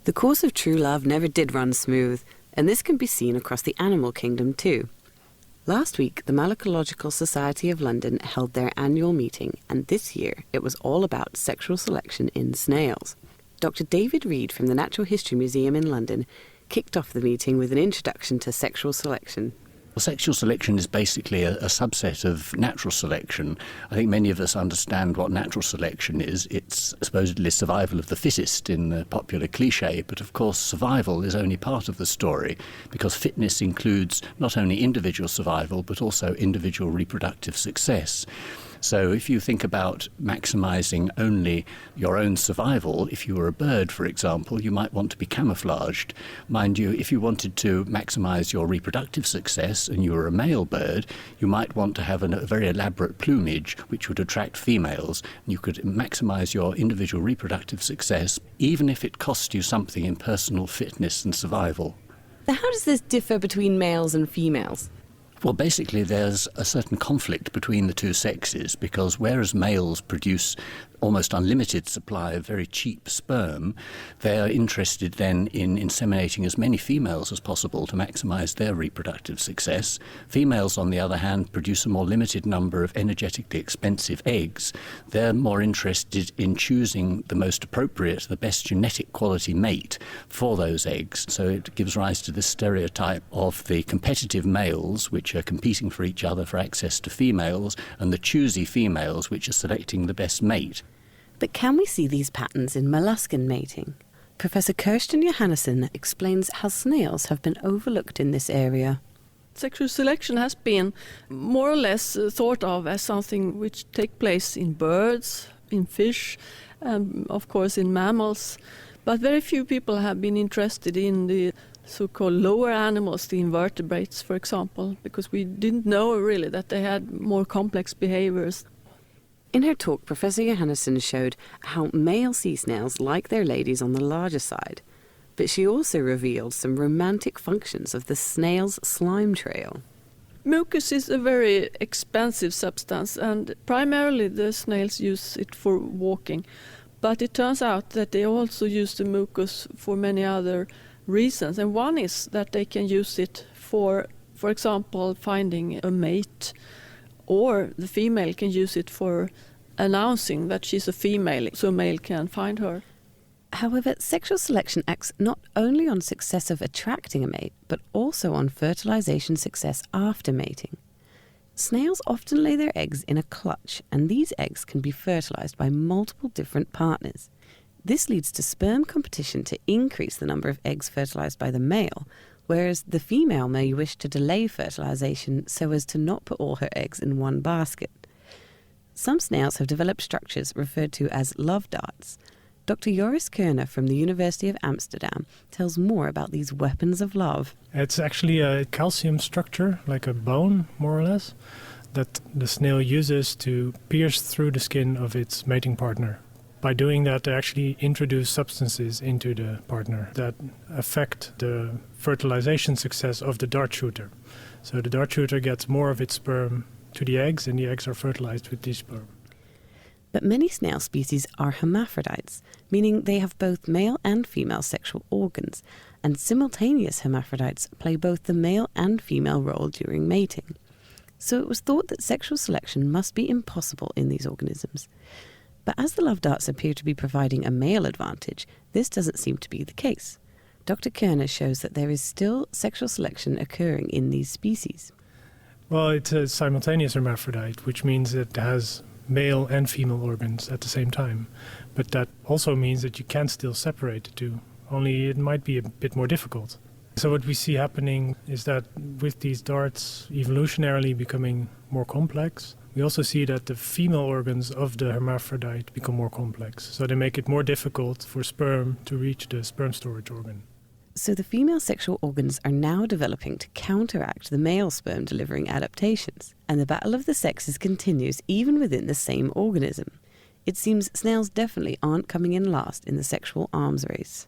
The course of true love never did run smooth, and this can be seen across the animal kingdom too. Last week, the Malacological Society of London held their annual meeting, and this year it was all about sexual selection in snails. Dr. David Reed from the Natural History Museum in London kicked off the meeting with an introduction to sexual selection. Well, sexual selection is basically a subset of natural selection. I think many of us understand what natural selection is. It's supposedly survival of the fittest in the popular cliche, but of course survival is only part of the story, because fitness includes not only individual survival but also individual reproductive success. So if you think about maximising only your own survival, if you were a bird, for example, you might want to be camouflaged. Mind you, if you wanted to maximise your reproductive success and you were a male bird, you might want to have a very elaborate plumage which would attract females. You could maximise your individual reproductive success, even if it cost you something in personal fitness and survival. So how does this differ between males and females? Well, basically there's a certain conflict between the two sexes, because whereas males produce almost unlimited supply of very cheap sperm, they are interested then in inseminating as many females as possible to maximise their reproductive success. Females, on the other hand, produce a more limited number of energetically expensive eggs. They're more interested in choosing the most appropriate, the best genetic quality mate for those eggs. So it gives rise to this stereotype of the competitive males, which are competing for each other for access to females, and the choosy females, which are selecting the best mate. But can we see these patterns in molluscan mating? Professor Kirsten Johannesson explains how snails have been overlooked in this area. Sexual selection has been more or less thought of as something which takes place in birds, in fish, and of course in mammals. But very few people have been interested in the so-called lower animals, the invertebrates, for example, because we didn't know really that they had more complex behaviors. In her talk, Professor Johannesson showed how male sea snails like their ladies on the larger side, but she also revealed some romantic functions of the snail's slime trail. Mucus is a very expensive substance, and primarily the snails use it for walking. But it turns out that they also use the mucus for many other reasons, and one is that they can use it for example, finding a mate, or the female can use it for announcing that she's a female, so a male can find her. However, sexual selection acts not only on success of attracting a mate, but also on fertilization success after mating. Snails often lay their eggs in a clutch, and these eggs can be fertilized by multiple different partners. This leads to sperm competition to increase the number of eggs fertilized by the male, whereas the female may wish to delay fertilization so as to not put all her eggs in one basket. Some snails have developed structures referred to as love darts. Dr. Joris Kerner from the University of Amsterdam tells more about these weapons of love. It's actually a calcium structure, like a bone, more or less, that the snail uses to pierce through the skin of its mating partner. By doing that, they actually introduce substances into the partner that affect the fertilization success of the dart shooter. So the dart shooter gets more of its sperm to the eggs, and the eggs are fertilized with these sperm. But many snail species are hermaphrodites, meaning they have both male and female sexual organs, and simultaneous hermaphrodites play both the male and female role during mating. So it was thought that sexual selection must be impossible in these organisms. But as the love darts appear to be providing a male advantage, this doesn't seem to be the case. Dr. Kerner shows that there is still sexual selection occurring in these species. Well, it's a simultaneous hermaphrodite, which means it has male and female organs at the same time. But that also means that you can still separate the two, only it might be a bit more difficult. So what we see happening is that with these darts evolutionarily becoming more complex, we also see that the female organs of the hermaphrodite become more complex. So they make it more difficult for sperm to reach the sperm storage organ. So the female sexual organs are now developing to counteract the male sperm delivering adaptations, and the battle of the sexes continues even within the same organism. It seems snails definitely aren't coming in last in the sexual arms race.